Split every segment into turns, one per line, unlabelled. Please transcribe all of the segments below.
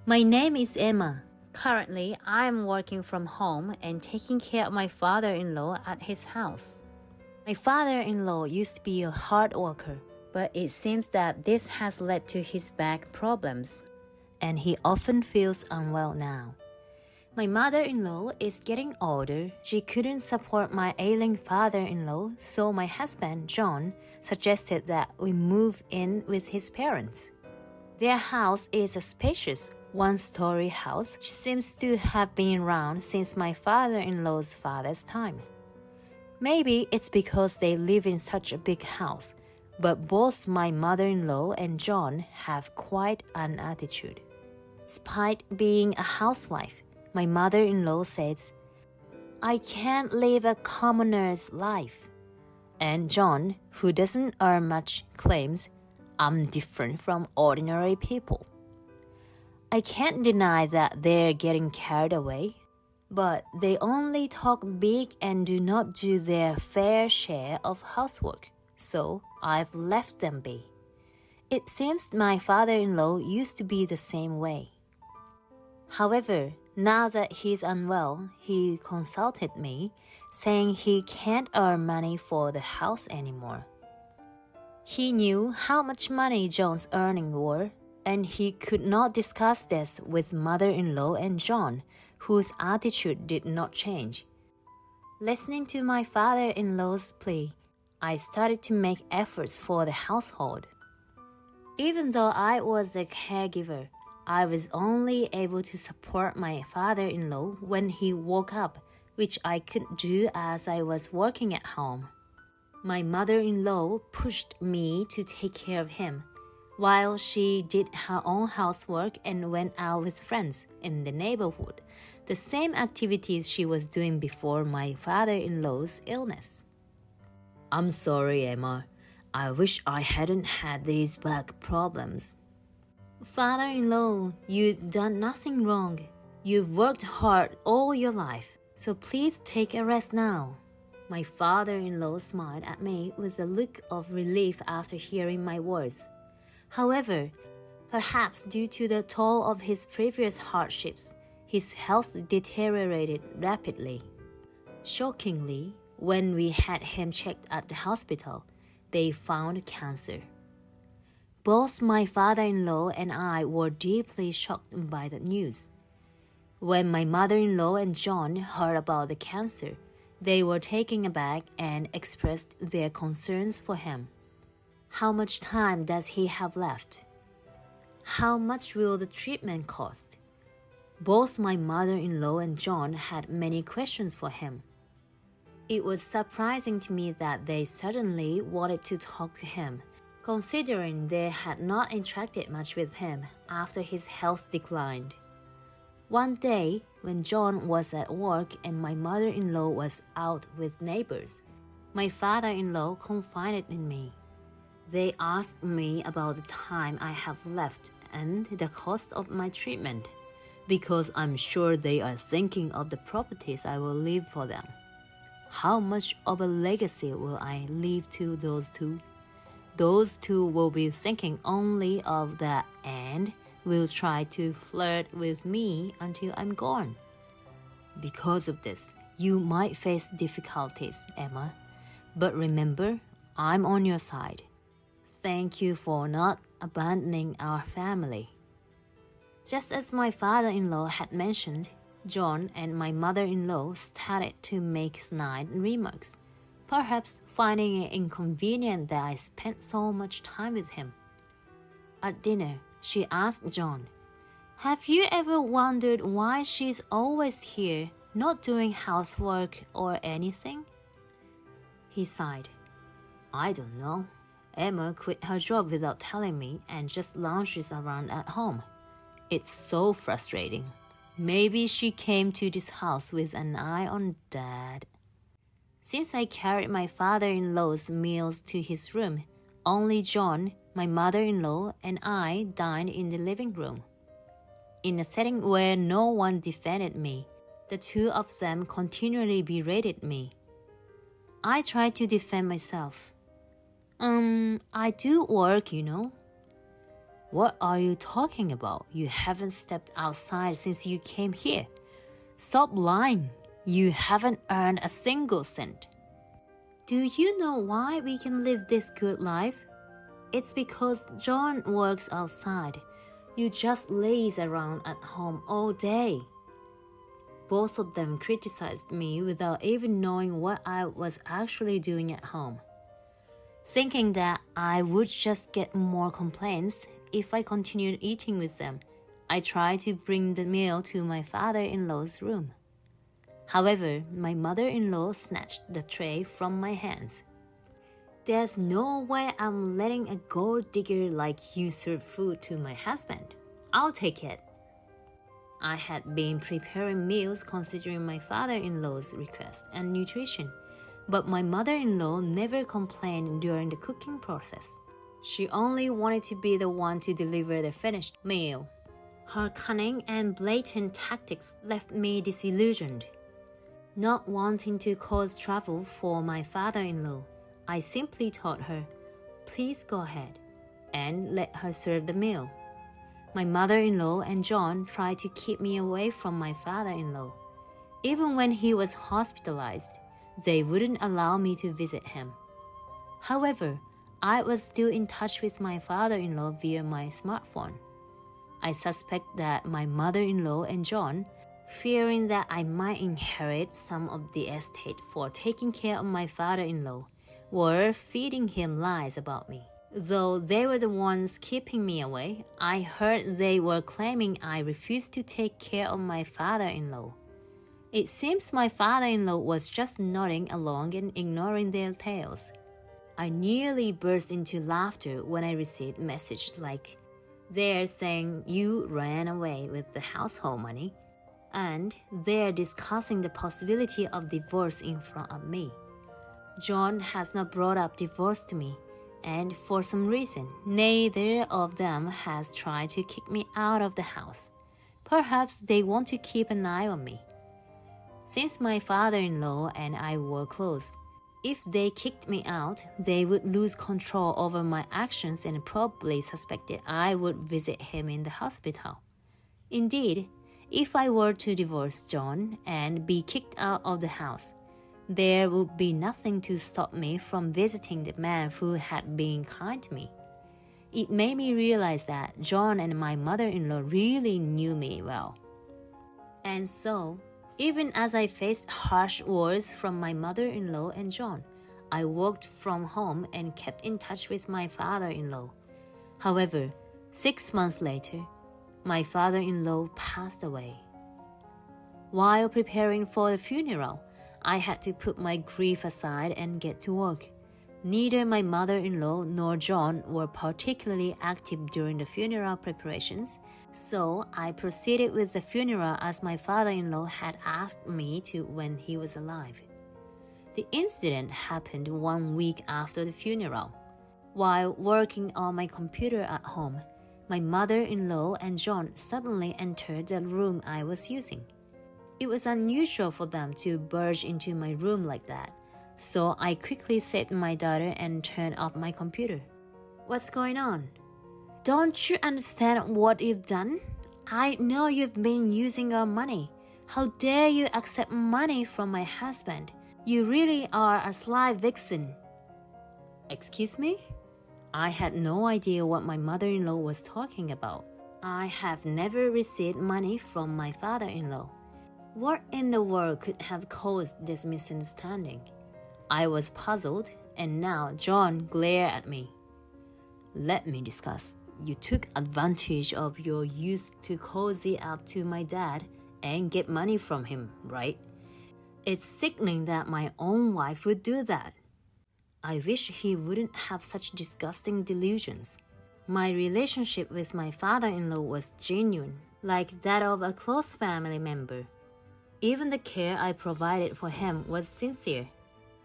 My name is Emma. Currently, I am working from home and taking care of my father-in-law at his house. My father-in-law used to be a hard worker, but it seems that this has led to his back problems, and he often feels unwell now. My mother-in-law is getting older. She couldn't support my ailing father-in-law, so my husband, John, suggested that we move in with his parents. Their house is a spacious, one-story house which seems to have been around since my father-in-law's father's time. Maybe it's because they live in such a big house, but both my mother-in-law and John have quite an attitude. Despite being a housewife, my mother-in-law says, "I can't live a commoner's life." And John, who doesn't earn much, claims, "I'm different from ordinary people." I can't deny that they're getting carried away, but they only talk big and do not do their fair share of housework, so I've left them be. It seems my father-in-law used to be the same way. However, now that he's unwell, he consulted me, saying he can't earn money for the house anymore. He knew how much money John's earnings were, and he could not discuss this with mother-in-law and John, whose attitude did not change. Listening to my father-in-law's plea, I started to make efforts for the household. Even though I was the caregiver, I was only able to support my father-in-law when he woke up, which I couldn't do as I was working at home. My mother-in-law pushed me to take care of him, while she did her own housework and went out with friends in the neighborhood, the same activities she was doing before my father-in-law's illness. "I'm sorry, Emma. I wish I hadn't had these back problems." "Father-in-law, you've done nothing wrong. You've worked hard all your life, so please take a rest now." My father-in-law smiled at me with a look of relief after hearing my words. However, perhaps due to the toll of his previous hardships, his health deteriorated rapidly. Shockingly, when we had him checked at the hospital, they found cancer. Both my father-in-law and I were deeply shocked by the news. When my mother-in-law and John heard about the cancer, they were taken aback and expressed their concerns for him. How much time does he have left? How much will the treatment cost? Both my mother-in-law and John had many questions for him. It was surprising to me that they suddenly wanted to talk to him, considering they had not interacted much with him after his health declined. One day, when John was at work and my mother-in-law was out with neighbors, my father-in-law confided in me. They asked me about the time I have left and the cost of my treatment, because I'm sure they are thinking of the properties I will leave for them. How much of a legacy will I leave to those two? Those two will be thinking only of that and will try to flirt with me until I'm gone. Because of this, you might face difficulties, Emma. But remember, I'm on your side. Thank you for not abandoning our family. Just as my father-in-law had mentioned, John and my mother-in-law started to make snide remarks, perhaps finding it inconvenient that I spent so much time with him. At dinner, she asked John, "Have you ever wondered why she's always here, not doing housework or anything?" He sighed. "I don't know. Emma quit her job without telling me and just lounges around at home. It's so frustrating. Maybe she came to this house with an eye on Dad." Since I carried my father-in-law's meals to his room, only John, my mother-in-law, and I dined in the living room. In a setting where no one defended me, the two of them continually berated me. I tried to defend myself. I do work, you know." What are you talking about? You haven't stepped outside since you came here. Stop lying. You haven't earned a single cent. Do you know why we can live this good life? It's because John works outside. You just laze around at home all day. Both of them criticized me without even knowing what I was actually doing at home. Thinking that I would just get more complaints if I continued eating with them, I tried to bring the meal to my father-in-law's room. However, my mother-in-law snatched the tray from my hands. There's no way I'm letting a gold digger like you serve food to my husband. I'll take it. I had been preparing meals considering my father-in-law's request and nutrition, but my mother-in-law never complained during the cooking process. She only wanted to be the one to deliver the finished meal. Her cunning and blatant tactics left me disillusioned. Not wanting to cause trouble for my father-in-law, I simply told her, "Please go ahead," and let her serve the meal. My mother-in-law and John tried to keep me away from my father-in-law. Even when he was hospitalized, they wouldn't allow me to visit him. However, I was still in touch with my father-in-law via my smartphone. I suspect that my mother-in-law and John, fearing that I might inherit some of the estate for taking care of my father-in-law, were feeding him lies about me. Though they were the ones keeping me away, I heard they were claiming I refused to take care of my father-in-law. It seems my father-in-law was just nodding along and ignoring their tales. I nearly burst into laughter when I received messages like, "They're saying you ran away with the household money," and they're discussing the possibility of divorce in front of me. John has not brought up divorce to me, and for some reason, neither of them has tried to kick me out of the house. Perhaps they want to keep an eye on me. Since my father-in-law and I were close, if they kicked me out, they would lose control over my actions and probably suspected I would visit him in the hospital. Indeed, if I were to divorce John and be kicked out of the house, there would be nothing to stop me from visiting the man who had been kind to me. It made me realize that John and my mother-in-law really knew me well. And so, even as I faced harsh words from my mother-in-law and John, I worked from home and kept in touch with my father-in-law. However, 6 months later, my father-in-law passed away. While preparing for the funeral, I had to put my grief aside and get to work. Neither my mother-in-law nor John were particularly active during the funeral preparations, so I proceeded with the funeral as my father-in-law had asked me to when he was alive. The incident happened 1 week after the funeral. While working on my computer at home, my mother-in-law and John suddenly entered the room I was using. It was unusual for them to barge into my room like that, so I quickly saved my daughter and turned off my computer. "What's going on? Don't you understand what you've done? I know you've been using our money. How dare you accept money from my husband? You really are a sly vixen." Excuse me? I had no idea what my mother-in-law was talking about. I have never received money from my father-in-law. What in the world could have caused this misunderstanding? I was puzzled, and now John glared at me. "Let me discuss. You took advantage of your youth to cozy up to my dad and get money from him, right? It's sickening that my own wife would do that. I wish he wouldn't have such disgusting delusions. My relationship with my father-in-law was genuine, like that of a close family member. Even the care I provided for him was sincere.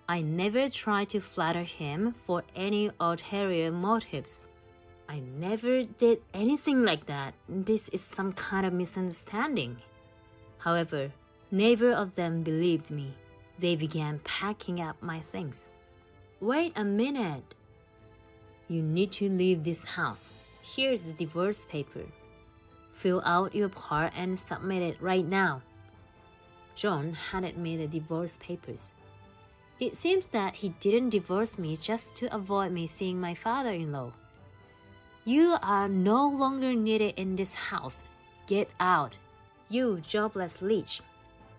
I never tried to flatter him for any ulterior motives. I never did anything like that. This is some kind of misunderstanding." However, neither of them believed me. They began packing up my things. "Wait a minute. You need to leave this house. Here's the divorce paper. Fill out your part and submit it right now. John handed me the divorce papers. It seems that he didn't divorce me just to avoid me seeing my father-in-law. You are no longer needed in this house. Get out. You jobless leech.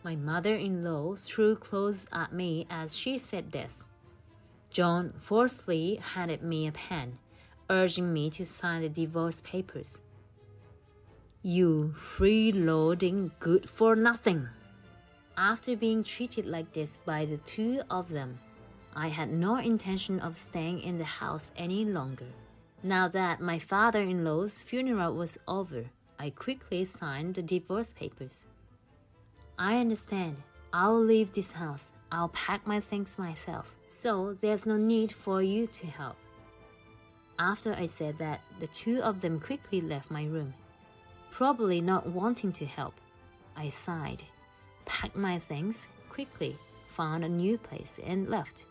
My mother-in-law threw clothes at me as she said this. John forcefully handed me a pen, urging me to sign the divorce papers. You freeloading good-for-nothing. After being treated like this by the two of them, I had no intention of staying in the house any longer. Now that my father-in-law's funeral was over, I quickly signed the divorce papers. I understand. I'll leave this house. I'll pack my things myself, so there's no need for you to help. After I said that, the two of them quickly left my room. Probably not wanting to help, I sighed, packed my things quickly, found a new place, and left.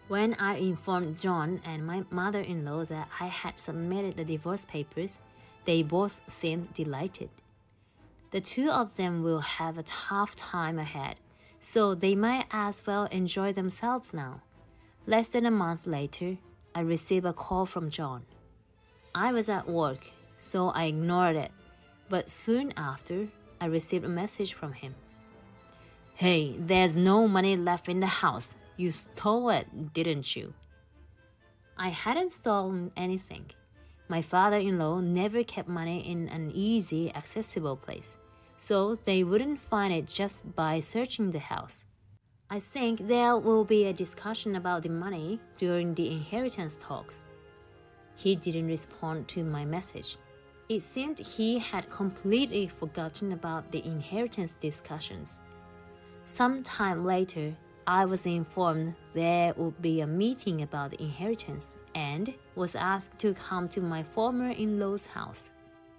When I informed John and my mother-in-law that I had submitted the divorce papers, they both seemed delighted. The two of them will have a tough time ahead, so they might as well enjoy themselves now. Less than a month later, I received a call from John. I was at work, so I ignored it, but soon after, I received a message from him. Hey, there's no money left in the house. You stole it, didn't you? I hadn't stolen anything. My father-in-law never kept money in an easy, accessible place, so they wouldn't find it just by searching the house. I think there will be a discussion about the money during the inheritance talks. He didn't respond to my message. It seemed he had completely forgotten about the inheritance discussions. Some time later, I was informed there would be a meeting about the inheritance and was asked to come to my former in-law's house.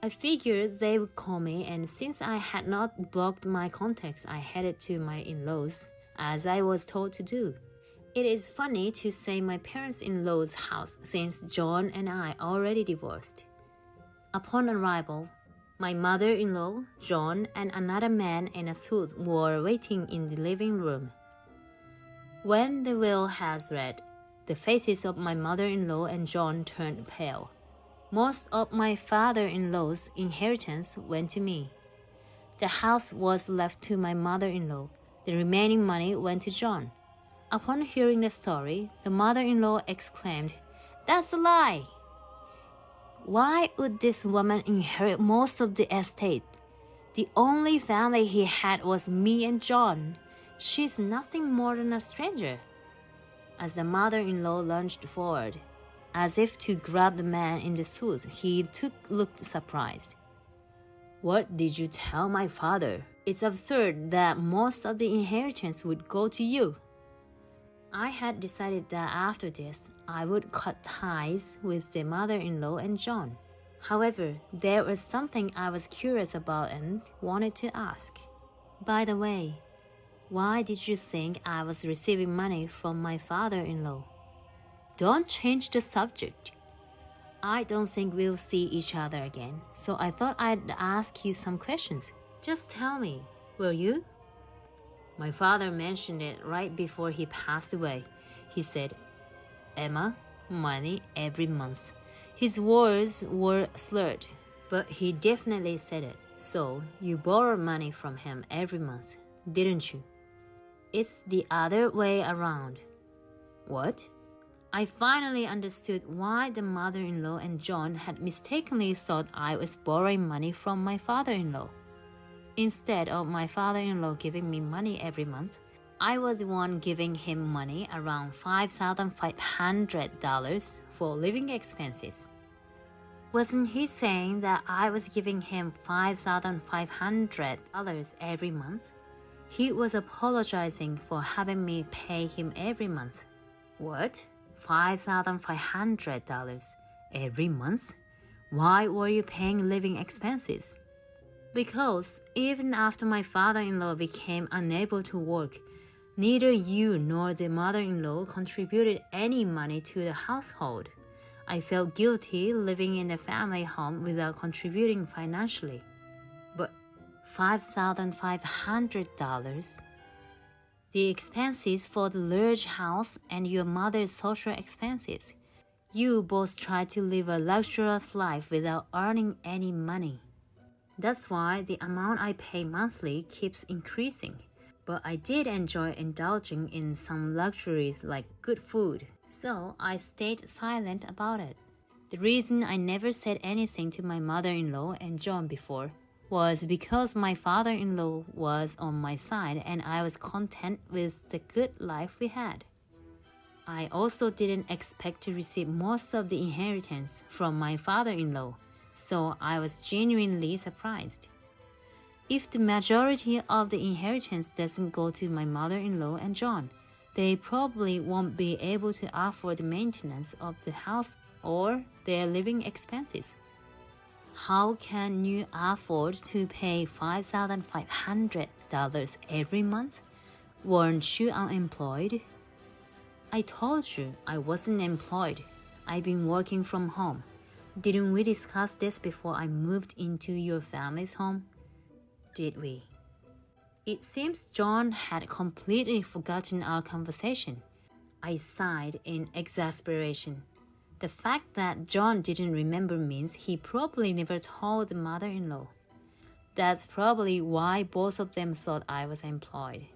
I figured they would call me, and since I had not blocked my contacts, I headed to my in-laws, as I was told to do. It is funny to say my parents-in-law's house since John and I already divorced. Upon arrival, my mother-in-law, John, and another man in a suit were waiting in the living room. When the will was read, the faces of my mother-in-law and John turned pale. Most of my father-in-law's inheritance went to me. The house was left to my mother-in-law. The remaining money went to John. Upon hearing the story, the mother-in-law exclaimed, "That's a lie! Why would this woman inherit most of the estate? The only family he had was me and John. She's nothing more than a stranger." As the mother-in-law lunged forward, as if to grab the man in the suit, he looked surprised. "What did you tell my father? It's absurd that most of the inheritance would go to you." I had decided that after this, I would cut ties with the mother-in-law and John. However, there was something I was curious about and wanted to ask. By the way, why did you think I was receiving money from my father-in-law? Don't change the subject. I don't think we'll see each other again, so I thought I'd ask you some questions. Just tell me, will you? My father mentioned it right before he passed away. He said, "Emma, money every month." His words were slurred, but he definitely said it. "So you borrowed money from him every month, didn't you?" "It's the other way around." "What?" I finally understood why the mother-in-law and John had mistakenly thought I was borrowing money from my father-in-law. Instead of my father-in-law giving me money every month, I was the one giving him money, around $5,500 for living expenses. Wasn't he saying that I was giving him $5,500 every month? He was apologizing for having me pay him every month. What? $5,500 every month? Why were you paying living expenses? Because even after my father-in-law became unable to work, neither you nor the mother-in-law contributed any money to the household. I felt guilty living in a family home without contributing financially. But $5,500? The expenses for the large house and your mother's social expenses. You both try to live a luxurious life without earning any money. That's why the amount I pay monthly keeps increasing. But I did enjoy indulging in some luxuries like good food, so I stayed silent about it. The reason I never said anything to my mother-in-law and John before was because my father-in-law was on my side and I was content with the good life we had. I also didn't expect to receive most of the inheritance from my father-in-law, so I was genuinely surprised. If the majority of the inheritance doesn't go to my mother-in-law and John, they probably won't be able to afford the maintenance of the house or their living expenses. How can you afford to pay $5,500 every month? Weren't you unemployed? I told you I wasn't employed. I've been working from home. Didn't we discuss this before I moved into your family's home? Did we? It seems John had completely forgotten our conversation. I sighed in exasperation. The fact that John didn't remember means he probably never told the mother-in-law. That's probably why both of them thought I was employed.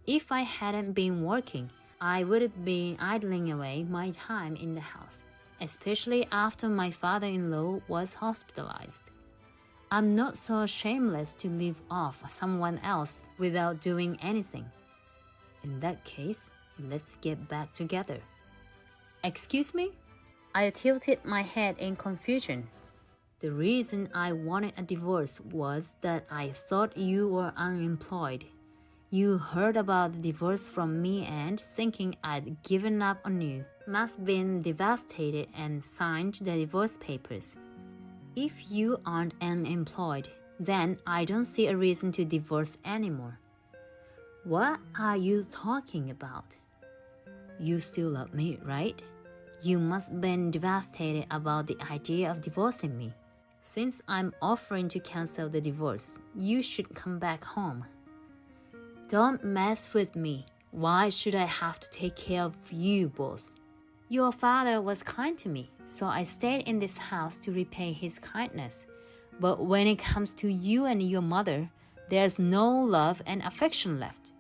If I hadn't been working, I would have been idling away my time in the house, especially after my father-in-law was hospitalized. I'm not so shameless to live off someone else without doing anything. In that case, let's get back together. Excuse me? I tilted my head in confusion. The reason I wanted a divorce was that I thought you were unemployed. You heard about the divorce from me and, thinking I'd given up on you, must have been devastated and signed the divorce papers. If you aren't unemployed, then I don't see a reason to divorce anymore. What are you talking about? You still love me, right? You must have been devastated about the idea of divorcing me. Since I'm offering to cancel the divorce, you should come back home. Don't mess with me. Why should I have to take care of you both? Your father was kind to me, so I stayed in this house to repay his kindness. But when it comes to you and your mother, there's no love and affection left.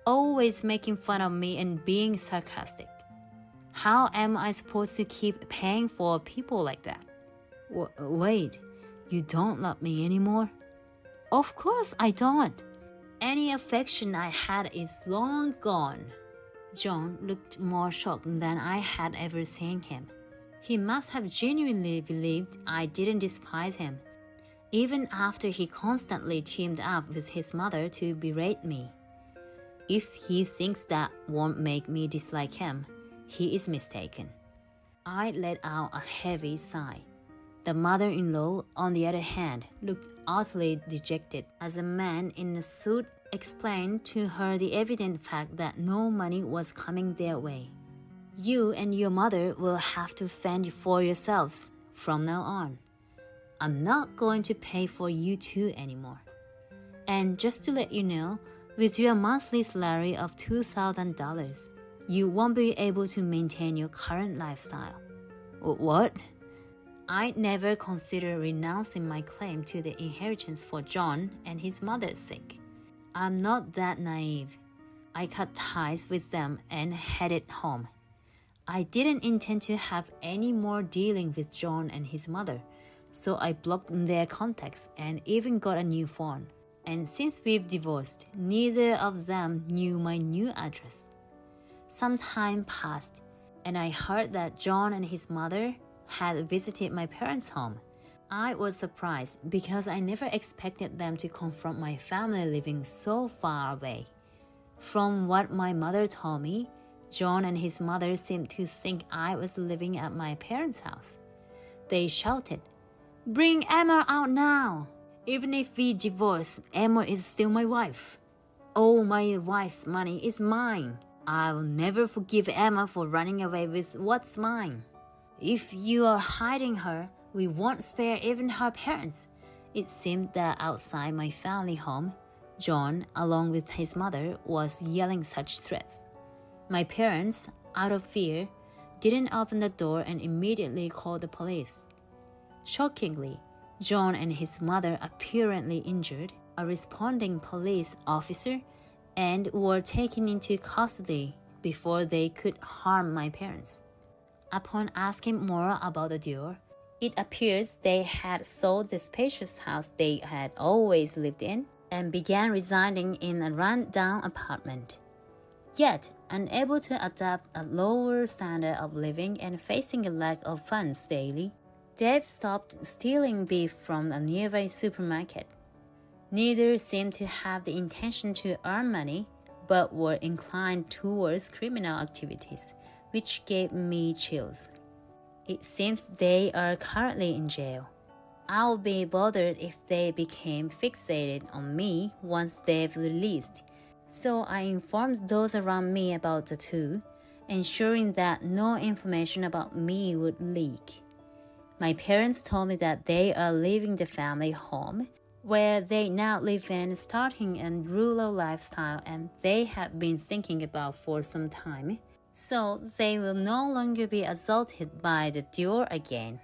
Always making fun of me and being sarcastic. How am I supposed to keep paying for people like that? Wait, you don't love me anymore? Of course I don't. Any affection I had is long gone. John looked more shocked than I had ever seen him. He must have genuinely believed I didn't despise him, even after he constantly teamed up with his mother to berate me. If he thinks that won't make me dislike him, he is mistaken. I let out a heavy sigh. The mother-in-law, on the other hand, looked utterly dejected as a man in a suit explained to her the evident fact that no money was coming their way. You and your mother will have to fend for yourselves from now on. I'm not going to pay for you two anymore. And just to let you know, with your monthly salary of $2,000, you won't be able to maintain your current lifestyle. What? I'd never considered renouncing my claim to the inheritance for John and his mother's sake. I'm not that naive. I cut ties with them and headed home. I didn't intend to have any more dealing with John and his mother, so I blocked their contacts and even got a new phone. And since we've divorced, neither of them knew my new address. Some time passed, and I heard that John and his mother had visited my parents' home. I was surprised because I never expected them to confront my family living so far away. From what my mother told me, John and his mother seemed to think I was living at my parents' house. They shouted, "Bring Emma out now! Even if we divorce, Emma is still my wife. All my wife's money is mine. I'll never forgive Emma for running away with what's mine." If you are hiding her, we won't spare even her parents." It seemed that outside my family home, John, along with his mother, was yelling such threats. My parents, out of fear, didn't open the door and immediately called the police. Shockingly, John and his mother apparently injured a responding police officer and were taken into custody before they could harm my parents. Upon asking more about the duo, it appears they had sold the spacious house they had always lived in and began residing in a run-down apartment. Yet, unable to adapt a lower standard of living and facing a lack of funds daily, Dave stopped stealing beef from a nearby supermarket. Neither seemed to have the intention to earn money, but were inclined towards criminal activities, which gave me chills. It seems they are currently in jail. I'll be bothered if they became fixated on me once they've released, so I informed those around me about the two, ensuring that no information about me would leak. My parents told me that they are leaving the family home, where they now live in, starting a rural lifestyle and they have been thinking about for some time, so they will no longer be assaulted by the duo again.